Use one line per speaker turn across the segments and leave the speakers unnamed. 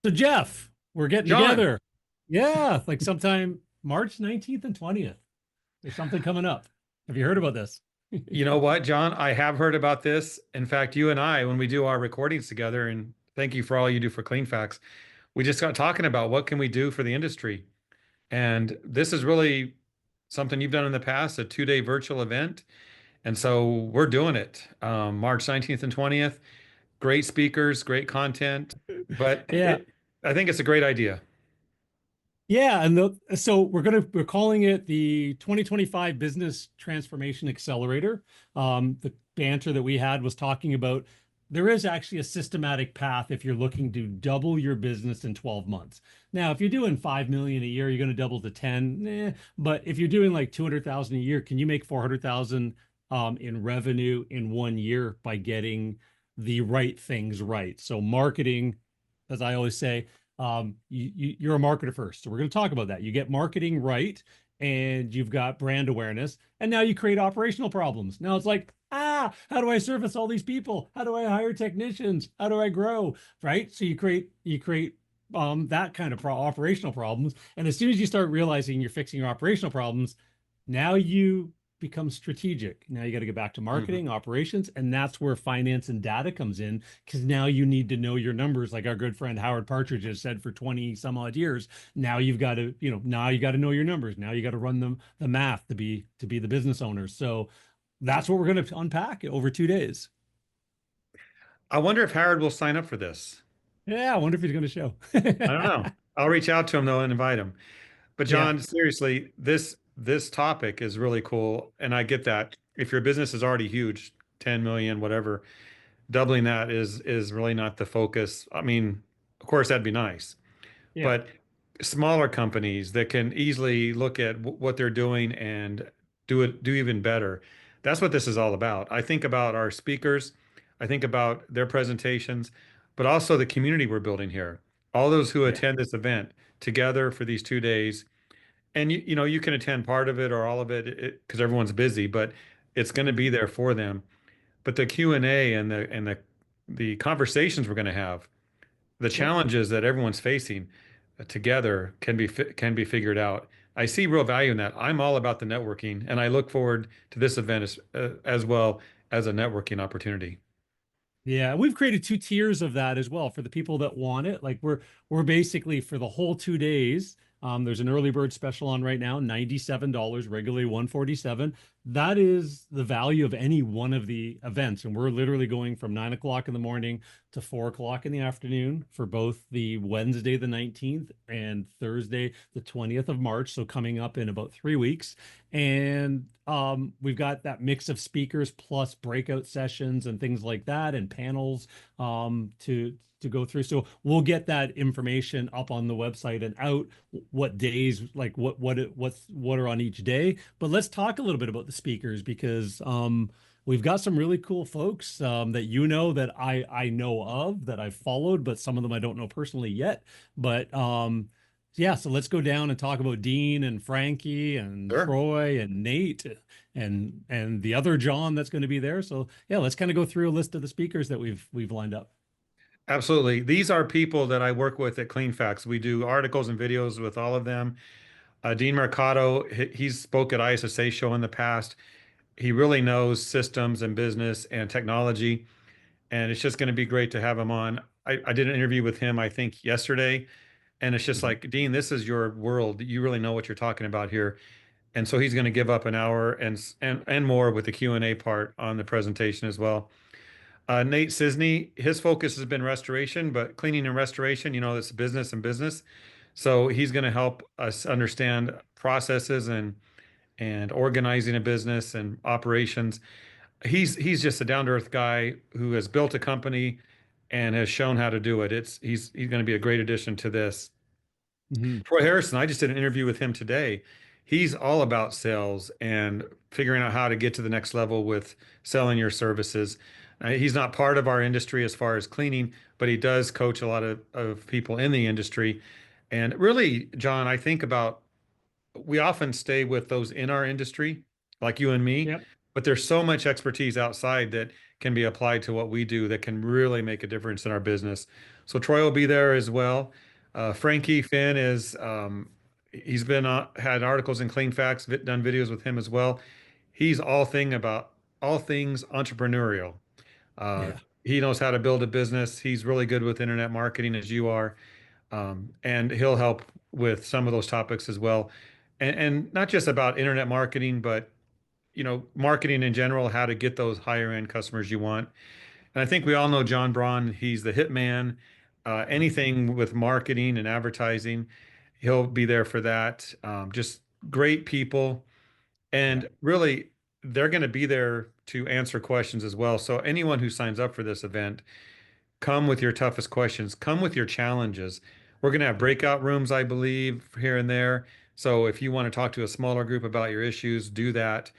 So Jeff, we're getting
John,
together. Yeah, like sometime March 19th and 20th. There's something coming up. Have you heard about this?
you know what, John? I have heard about this. In fact, you and I, when we do our recordings together, and thank you for all you do for CleanFacts, we just got talking about what can we do for the industry. And this is really something you've done in the past, a 2-day virtual event. And so we're doing it. March 19th and 20th. Great speakers, great content, but
Yeah.
I think it's a great idea.
Yeah, and so we're calling it the 2025 Business Transformation Accelerator. The banter that we had was talking about there is actually a systematic path if you're looking to double your business in 12 months. Now, if you're doing 5 million a year, you're going to double to 10. But if you're doing like 200,000 a year, can you make 400,000 in revenue in 1 year by getting the right things right? So marketing, as I always say, you're a marketer first. So we're going to talk about that. You get marketing right, and you've got brand awareness, and now you create operational problems. Now it's like, how do I service all these people? How do I hire technicians? How do I grow? Right? So you create that kind of operational problems. And as soon as you start realizing you're fixing your operational problems, now you become strategic. Now you got to get back to
Mhm.
marketing, operations, and that's where finance and data comes in because now you need to know your numbers, like our good friend Howard Partridge has said for 20 some odd years. Now you've got to, now you got to know your numbers. Now you got to run the math to be the business owner. So that's what we're going to unpack over 2 days.
I wonder if Howard will sign up for this.
Yeah, I wonder if he's going to show.
I don't know. I'll reach out to him though and invite him. But
Yeah.
John, seriously, this topic is really cool, and I get that. If your business is already huge, 10 million, whatever, doubling that is really not the focus. I mean, of course, that'd be nice,
Yeah.
but smaller companies that can easily look at what they're doing and do even better. That's what this is all about. I think about our speakers, I think about their presentations, but also the community we're building here. All those who
Yeah.
attend this event together for these 2 days, and you know you can attend part of it or all of it because everyone's busy, but it's going to be there for them. But the Q&A and the conversations we're going to have, the
Yep.
challenges that everyone's facing together can be figured out. I see real value in that. I'm all about the networking, and I look forward to this event as well as a networking opportunity.
Yeah, we've created two tiers of that as well for the people that want it. Like we're basically for the whole 2 days. There's an early bird special on right now, $97, regularly 147. That is the value of any one of the events. And we're literally going from 9 o'clock in the morning to 4 o'clock in the afternoon for both the Wednesday the 19th and Thursday the 20th of March. So coming up in about 3 weeks. And we've got that mix of speakers plus breakout sessions and things like that, and panels to go through. So we'll get that information up on the website and out what days, like what are on each day. But let's talk a little bit about the speakers because we've got some really cool folks that that I know of that I've followed, but some of them I don't know personally yet. But yeah, so let's go down and talk about Dean and Frankie and
Sure.
Troy and Nate and the other John that's going to be there. So yeah, let's kind of go through a list of the speakers that we've lined up.
Absolutely. These are people that I work with at CleanFacts. We do articles and videos with all of them. Dean Mercado, he's spoke at ISSA show in the past. He really knows systems and business and technology, and it's just going to be great to have him on. I did an interview with him, I think, yesterday, and it's just
Mhm.
like, Dean, this is your world. You really know what you're talking about here. And so he's going to give up an hour and more with the Q&A part on the presentation as well. Nate Sisney, his focus has been restoration, but cleaning and restoration, you know, it's business and business. So he's going to help us understand processes and organizing a business and operations. He's just a down to earth guy who has built a company and has shown how to do it. He's going to be a great addition to this.
Mhm.
Troy Harrison, I just did an interview with him today. He's all about sales and figuring out how to get to the next level with selling your services. He's not part of our industry as far as cleaning, but he does coach a lot of people in the industry. And really, John, I think about we often stay with those in our industry, like you and me,
Yep.
but there's so much expertise outside that can be applied to what we do that can really make a difference in our business. So Troy will be there as well. Frankie Finn is he's been had articles in Clean Facts, done videos with him as well. He's all things entrepreneurial. Uh,
Yeah.
he knows how to build a business. He's really good with internet marketing as you are, and he'll help with some of those topics as well. And not just about internet marketing, but marketing in general, how to get those higher end customers you want. And I think we all know John Braun. He's the hit man. Anything with marketing and advertising, he'll be there for that. Just great people.
Yeah.
And really, they're going to be there to answer questions as well. So anyone who signs up for this event, come with your toughest questions, come with your challenges. We're going to have
Yeah.
breakout rooms, I believe, here and there. So if you want to talk to a smaller group about your issues, do that.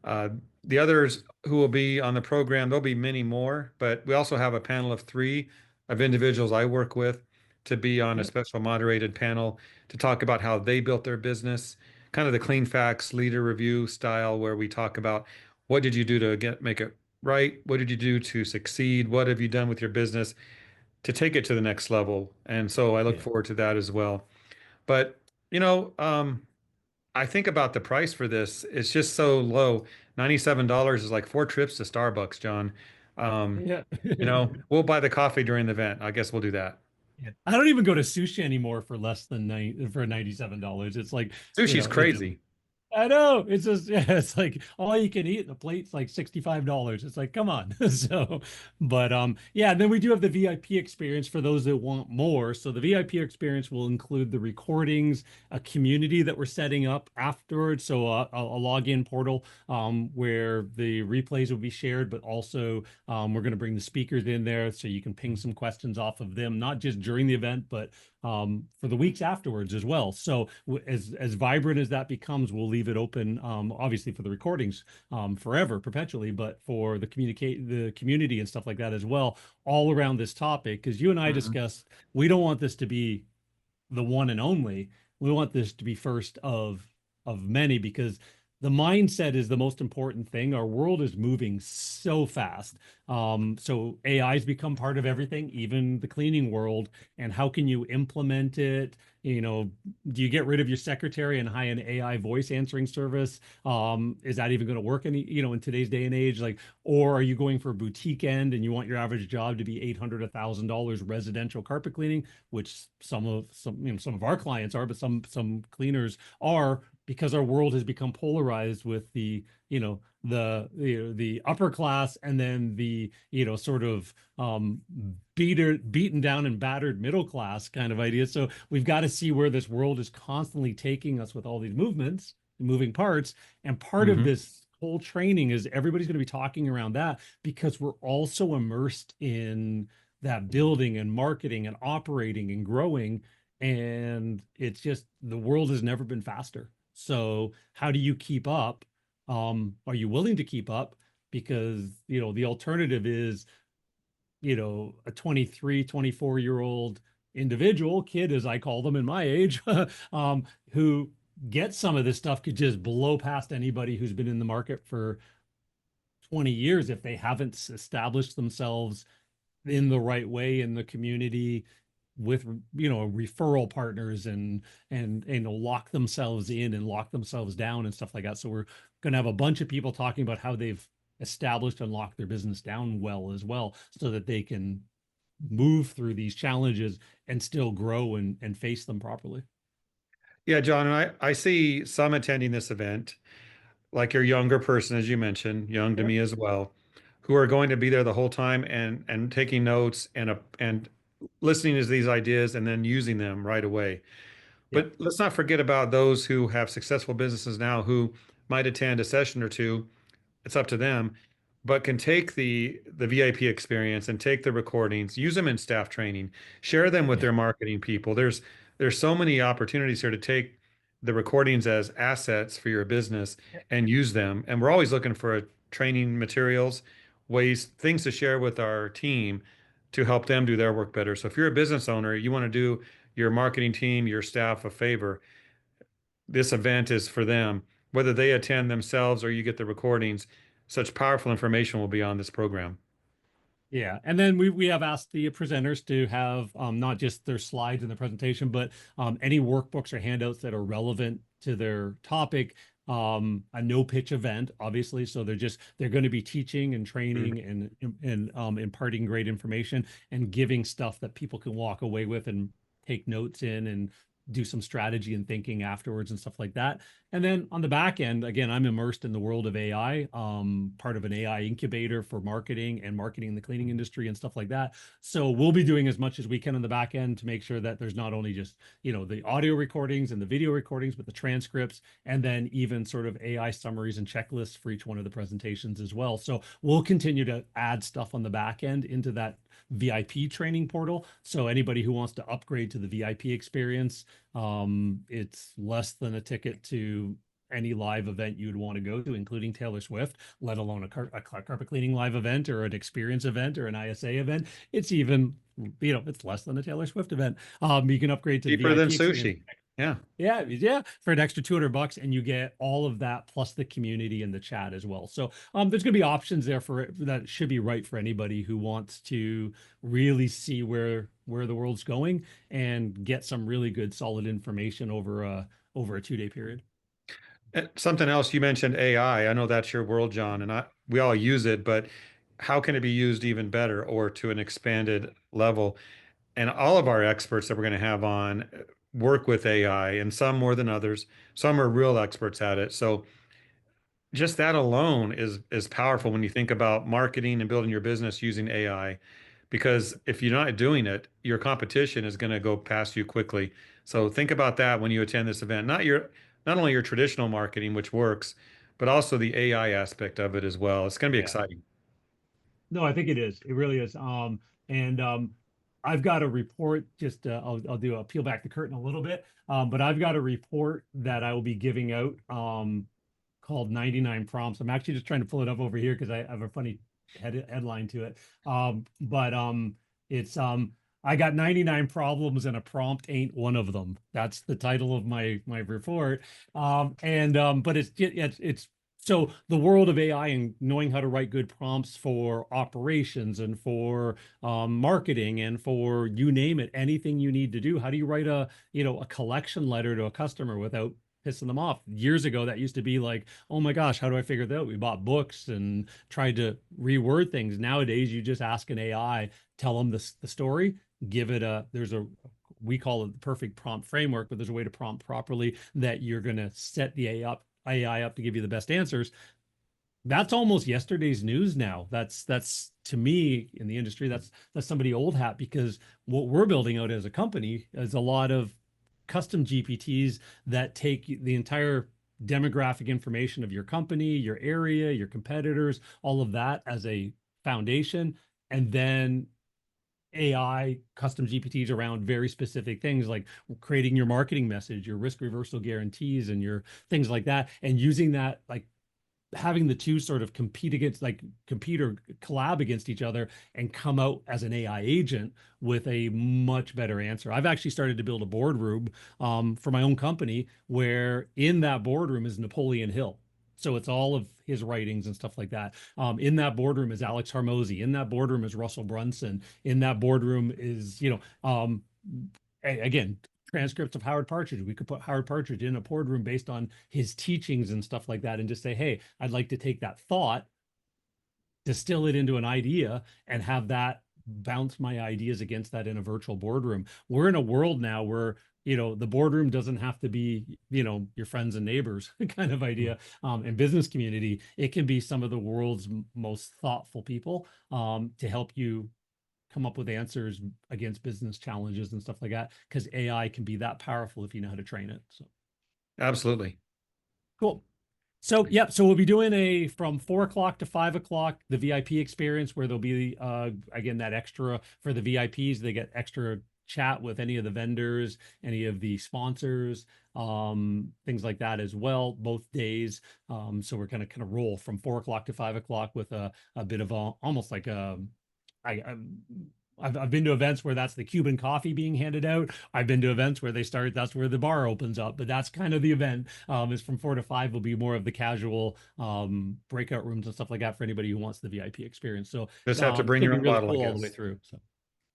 Uh, the others who will be on the program, there'll be many more, but we also have a panel of three of individuals I work with to be on a
Yeah.
special moderated panel to talk about how they built their business, kind of the clean facts leader review style, where we talk about what did you do to make it right? What did you do to succeed? What have you done with your business to take it to the next level? And so I look
Yeah.
forward to that as well. But, you know, I think about the price for this. It's just so low. $97 is like 4 trips to Starbucks, John. Um,
Yeah.
we'll buy the coffee during the event. I guess we'll do that.
Yeah. I don't even go to sushi anymore for less than $97. It's like,
Sushi's
it's
crazy.
I know. It's just yeah, it's like all you can eat and the plate's like $65. It's like, come on. So, but yeah, and then we do have the VIP experience for those that want more. So the VIP experience will include the recordings, a community that we're setting up afterwards. So a login portal where the replays will be shared, but also we're going to bring the speakers in there so you can ping some questions off of them, not just during the event, but for the weeks afterwards as well. So as vibrant as that becomes, we'll leave it open, obviously for the recordings forever, perpetually, but for the community and stuff like that as well, all around this topic. Because you and I
Mhm.
discussed, we don't want this to be the one and only. We want this to be first of many because the mindset is the most important thing. Our world is moving so fast. So AI has become part of everything, even the cleaning world. And how can you implement it? Do you get rid of your secretary and hire an AI voice answering service? Is that even going to work in today's day and age? Like, or are you going for a boutique end and you want your average job to be 800, $1,000 residential carpet cleaning, which some of our clients are, but some cleaners are, because our world has become polarized with the upper class and then the sort of beaten down and battered middle class kind of idea. So we've got to see where this world is constantly taking us with all these movements, moving parts, and part of
Mhm.
this whole training is everybody's going to be talking around that because we're also immersed in that building and marketing and operating and growing, and it's just the world has never been faster. So how do you keep up? Are you willing to keep up? Because, the alternative is, a 23, 24-year-old individual, kid, as I call them in my age, who gets some of this stuff could just blow past anybody who's been in the market for 20 years if they haven't established themselves in the right way in the community with referral partners and lock themselves in and lock themselves down and stuff like that. So we're going to have a bunch of people talking about how they've established and locked their business down well as well, so that they can move through these challenges and still grow and face them properly.
Yeah, John, and I see some attending this event, like your younger person, as you mentioned, young to
Yeah.
me as well, who are going to be there the whole time and taking notes and listening to these ideas and then using them right away.
Yeah.
But let's not forget about those who have successful businesses now who might attend a session or two. It's up to them, but can take the VIP experience and take the recordings, use them in staff training, share them with
Yeah.
their marketing people. There's so many opportunities here to take the recordings as assets for your business and use them. And we're always looking for training materials, ways, things to share with our team to help them do their work better. So if you're a business owner, you want to do your marketing team, your staff a favor, this event is for them. Whether they attend themselves or you get the recordings, such powerful information will be on this program.
Yeah, and then we have asked the presenters to have not just their slides in the presentation, but any workbooks or handouts that are relevant to their topic. A no pitch event, obviously, so they're going to be teaching and
Mhm.
training and imparting great information and giving stuff that people can walk away with and take notes in and do some strategy and thinking afterwards and stuff like that. And then on the back end, again, I'm immersed in the world of AI, part of an AI incubator for marketing and marketing in the cleaning industry and stuff like that. So we'll be doing as much as we can on the back end to make sure that there's not only just, the audio recordings and the video recordings, but the transcripts, and then even sort of AI summaries and checklists for each one of the presentations as well. So we'll continue to add stuff on the back end into that VIP training portal. So anybody who wants to upgrade to the VIP experience, it's less than a ticket to any live event you'd want to go to, including Taylor Swift, let alone a carpet cleaning live event or an experience event or an ISA event. It's even, it's less than a Taylor Swift event. You can upgrade to the
Cheaper than
VIP experience.
sushi. Yeah.
Yeah, yeah, for an extra $200, and you get all of that plus the community and the chat as well. So there's going to be options there for that should be right for anybody who wants to really see where the world's going and get some really good solid information over a 2 day period.
Something else you mentioned AI. I know that's your world, John, and we all use it, but how can it be used even better or to an expanded level? And all of our experts that we're going to have on work with AI, and some more than others. Some are real experts at it. So just that alone is powerful when you think about marketing and building your business using AI. Because if you're not doing it, your competition is going to go past you quickly. So think about that when you attend this event. Not only your traditional marketing, which works, but also the AI aspect of it as well. It's going to be
Yeah.
exciting.
No, I think it is. It really is. And I've got a report. Just I'll do a peel back the curtain a little bit. But I've got a report that I will be giving out called 99 Prompts. I'm actually just trying to pull it up over here because I have a funny headline to it. But it's I got 99 problems and a prompt ain't one of them. That's the title of my report. And but it's so the world of AI and knowing how to write good prompts for operations and for marketing and for you name it, anything you need to do. How do you write a collection letter to a customer without pissing them off? Years ago, that used to be like, oh my gosh, how do I figure that out? We bought books and tried to reword things. Nowadays, you just ask an AI, tell them the story, give it we call it the perfect prompt framework, but there's a way to prompt properly that you're going to set the AI up to give you the best answers. That's almost yesterday's news now. That's to me in the industry, that's somebody old hat because what we're building out as a company is a lot of custom GPTs that take the entire demographic information of your company, your area, your competitors, all of that as a foundation, and then AI custom GPTs around very specific things like creating your marketing message, your risk reversal guarantees, and your things like that, and using that like having the two sort of compete or collab against each other and come out as an AI agent with a much better answer. I've actually started to build a boardroom for my own company where in that boardroom is Napoleon Hill. So it's all of his writings and stuff like that. In that boardroom is Alex Harmozy. In that boardroom is Russell Brunson. In that boardroom is, again, transcripts of Howard Partridge. We could put Howard Partridge in a boardroom based on his teachings and stuff like that and just say, hey, I'd like to take that thought, distill it into an idea, and have that bounce my ideas against that in a virtual boardroom. We're in a world now where the boardroom doesn't have to be your friends and neighbors kind of idea, and business community. It can be some of the world's most thoughtful people to help you come up with answers against business challenges and stuff like that because AI can be that powerful if you know how to train it. So
Absolutely.
cool. So yeah, so we'll be doing a from 4 o'clock to 5 o'clock, the VIP experience where there'll be again that extra for the VIPs. They get extra chat with any of the vendors, any of the sponsors, things like that as well, both days. So we're gonna kind of roll from 4 o'clock to 5 o'clock with a bit of almost like a I've been to events where that's the Cuban coffee being handed out. I've been to events where that's where the bar opens up, but that's kind of the event. Is from 4 to 5 will be more of the casual breakout rooms and stuff like that for anybody who wants the VIP experience. So
Just have to
it's
bring
going
your
to be
own
really
bottle, I
cool all the way
guess.
through. So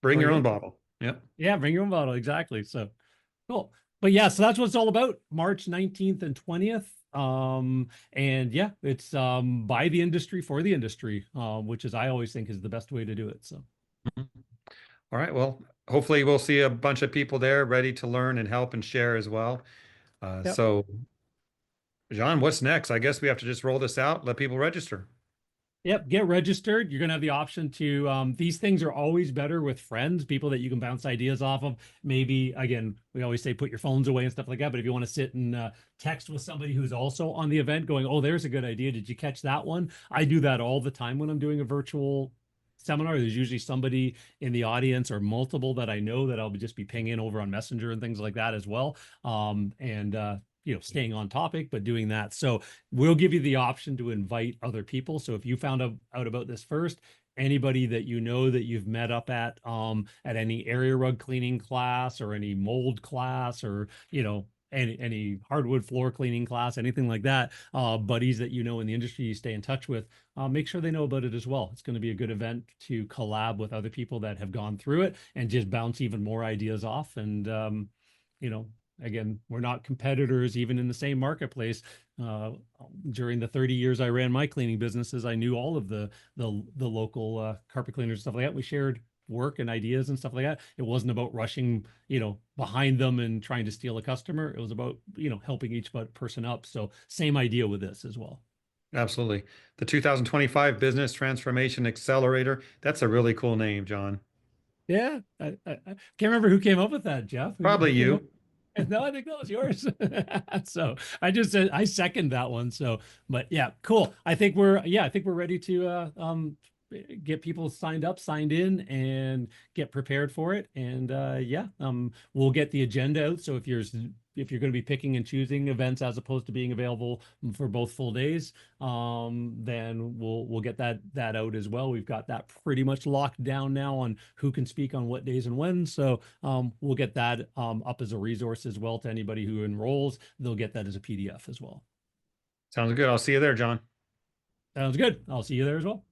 Bring
sorry
your own
again?
bottle. Yep.
Yeah, bring your own bottle. Exactly. So cool. But yeah, so that's what it's all about. March 19th and 20th. And yeah, it's by the industry for the industry, which is I always think is the best way to do it. So
Mhm. All right. Well, hopefully we'll see a bunch of people there ready to learn and help and share as well.
yeah.
So, John, what's next? I guess we have to just roll this out, let people register.
Yep, get registered. You're gonna have the option to these things are always better with friends, people that you can bounce ideas off of. Maybe again, we always say put your phones away and stuff like that, but if you want to sit and text with somebody who's also on the event going, "Oh, there's a good idea. Did you catch that one?" I do that all the time when I'm doing a virtual seminar. There's usually somebody in the audience or multiple that I know that I'll just be pinging over on Messenger and things like that as well. And staying on topic, but doing that. So we'll give you the option to invite other people. So if you found out about this first, anybody that you know that you've met up at any area rug cleaning class or any mold class or any hardwood floor cleaning class, anything like that, buddies that you know in the industry you stay in touch with, make sure they know about it as well. It's going to be a good event to collab with other people that have gone through it and just bounce even more ideas off. And you know, again, we're not competitors even in the same marketplace. Uh, During the 30 years I ran my cleaning businesses, I knew all of the local carpet cleaners and stuff like that. We shared work and ideas and stuff like that. It wasn't about rushing, behind them and trying to steal a customer. It was about, helping each person up. So same idea with this as well.
Absolutely. The 2025 Business Transformation Accelerator. That's a really cool name, John.
Yeah, I can't remember who came up with that, Jeff.
Probably
Who came up?
you.
No, I think that was yours. So I just said I second that one. So, but yeah, cool. I think we're ready to get people signed up, signed in, and get prepared for it. And yeah, we'll get the agenda out. So if you're going to be picking and choosing events as opposed to being available for both full days, then we'll get that out as well. We've got that pretty much locked down now on who can speak on what days and when. So we'll get that up as a resource as well to anybody who enrolls. They'll get that as a PDF as well.
Sounds good. I'll see you there, John.
Sounds good. I'll see you there as well.